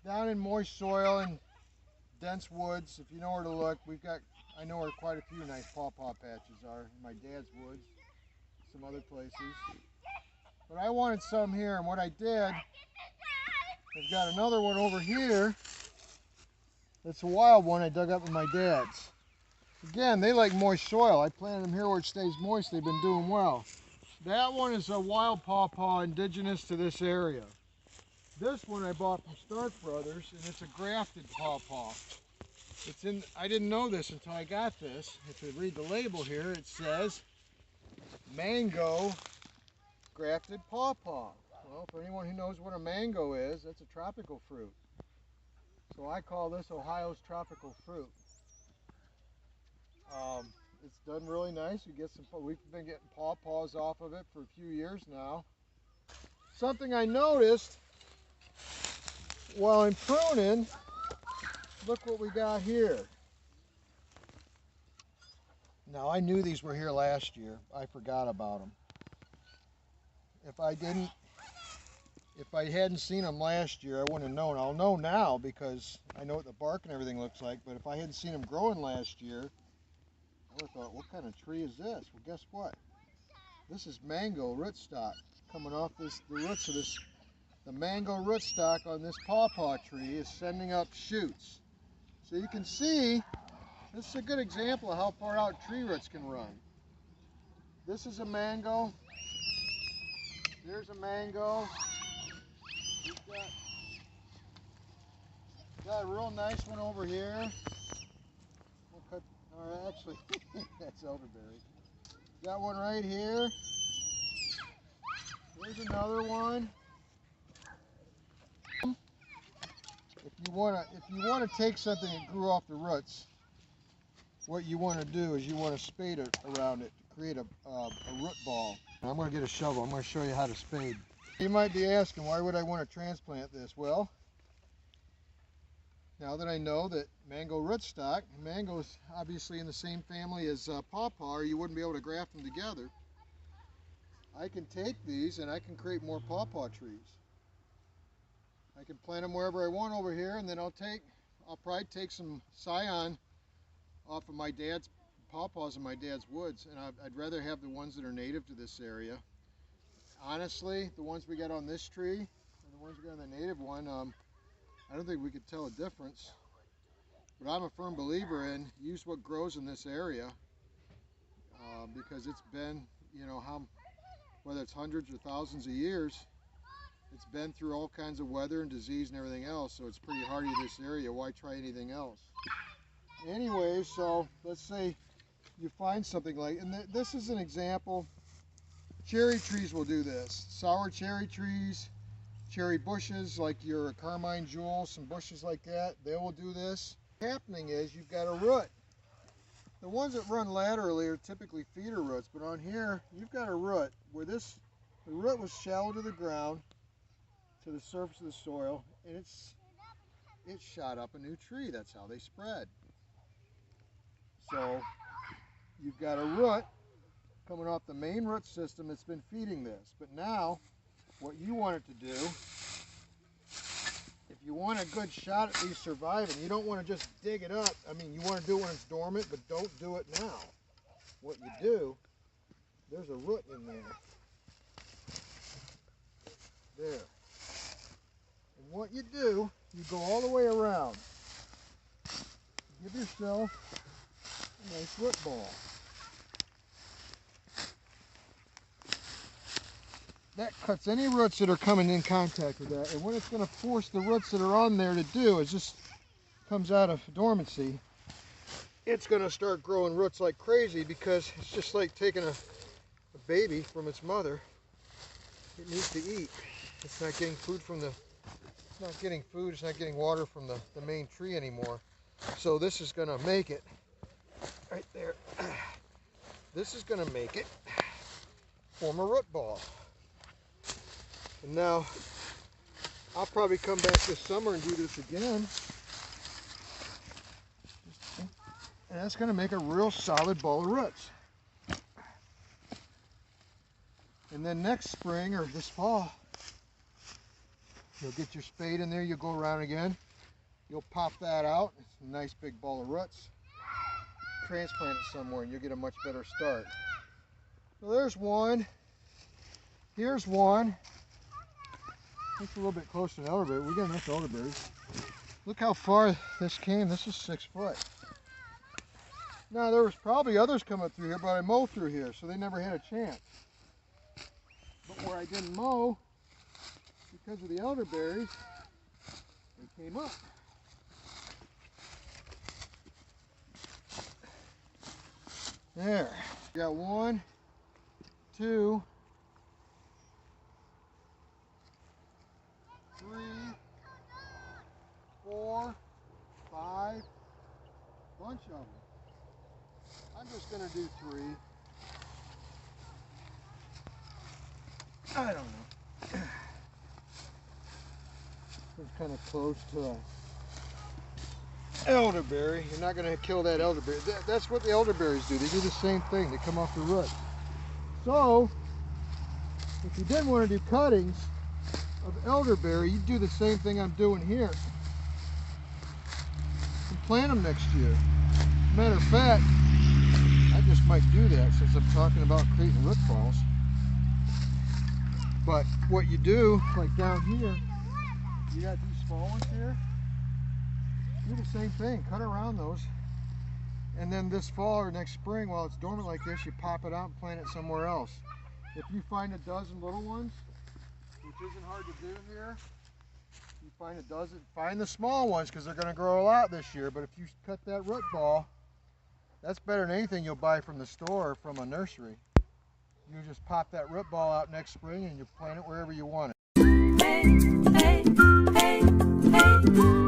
down in moist soil and dense woods. If you know where to look, I know where quite a few nice pawpaw patches are. In my dad's woods, some other places. But I wanted some here, and what I did, I've got another one over here. It's a wild one I dug up with my dad's. Again, they like moist soil. I planted them here where it stays moist. They've been doing well. That one is a wild pawpaw indigenous to this area. This one I bought from Stark Brothers, and it's a grafted pawpaw. I didn't know this until I got this. If you read the label here, it says mango grafted pawpaw. Well, for anyone who knows what a mango is, that's a tropical fruit. So I call this Ohio's tropical fruit. It's done really nice. We've been getting pawpaws off of it for a few years now. Something I noticed while I'm pruning, look what we got here. Now I knew these were here last year. I forgot about them. If I hadn't seen them last year, I wouldn't have known. I'll know now because I know what the bark and everything looks like, but if I hadn't seen them growing last year, I would have thought, what kind of tree is this? Well, guess what? This is mango rootstock coming off the roots of this. The mango rootstock on this pawpaw tree is sending up shoots. So you can see, this is a good example of how far out tree roots can run. This is a mango. There's a mango. We've got a real nice one over here. We'll cut, or actually, that's elderberry. Got one right here. There's another one. If you want to take something that grew off the roots, what you want to do is you want to spade it around it to create a root ball. I'm going to get a shovel. I'm going to show you how to spade. You might be asking, why would I want to transplant this? Well, now that I know that mango rootstock, mango's obviously in the same family as pawpaw, or you wouldn't be able to graft them together. I can take these and I can create more pawpaw trees. I can plant them wherever I want over here, and then I'll probably take some scion off of my dad's pawpaws in my dad's woods, and I'd rather have the ones that are native to this area. Honestly, the ones we got on this tree and the ones we got on the native one, I don't think we could tell a difference. But I'm a firm believer in use what grows in this area because it's been, whether it's hundreds or thousands of years, it's been through all kinds of weather and disease and everything else, so it's pretty hardy to this area. Why try anything else? Anyway, so let's say you find something and this is an example. Cherry trees will do this. Sour cherry trees, cherry bushes like your Carmine Jewel, some bushes like that, they will do this. What's happening is you've got a root. The ones that run laterally are typically feeder roots, but on here you've got a root where the root was shallow to the ground, to the surface of the soil, and it shot up a new tree. That's how they spread. So you've got a root coming off the main root system that's been feeding this. But now what you want it to do, if you want a good shot at least surviving, you don't want to just dig it up. I mean, you want to do it when it's dormant, but don't do it now. What you do, there's a root in there. There. And what you do, you go all the way around. Give yourself a nice root ball. That cuts any roots that are coming in contact with that, and what it's going to force the roots that are on there to do is just comes out of dormancy. It's going to start growing roots like crazy because it's just like taking a baby from its mother. It needs to eat. It's not getting food from it's not getting water from the main tree anymore. So this is going to make it right there. This is going to make it form a root ball. And now I'll probably come back this summer and do this again. And that's going to make a real solid ball of roots. And then next spring or this fall, You'll get your spade in there, you'll go around again. You'll pop that out. It's a nice big ball of roots. Transplant it somewhere and you'll get a much better start. So there's one. Here's one. It's a little bit closer to an elderberry. We got enough elderberries. Look how far this came. This is 6 foot. Now there was probably others coming through here, but I mowed through here, so they never had a chance. But where I didn't mow, because of the elderberries, they came up. There. Got 1, 2, 3, 4, 5, bunch of them. I'm just going to do 3. I don't know. It's kind of close to a elderberry. You're not going to kill that elderberry. That's what the elderberries do. They do the same thing. They come off the root. So, if you didn't want to do cuttings of elderberry, you'd do the same thing I'm doing here. And plant them next year. Matter of fact, I just might do that since I'm talking about creating root balls. But what you do, like down here, you got these small ones here. Do the same thing, cut around those. And then this fall or next spring, while it's dormant like this, you pop it out and plant it somewhere else. If you find a dozen little ones, which isn't hard to do here, you find a dozen, find the small ones because they're going to grow a lot this year. But if you cut that root ball, that's better than anything you'll buy from the store or from a nursery. You just pop that root ball out next spring and you plant it wherever you want it. Hey, hey, hey, hey.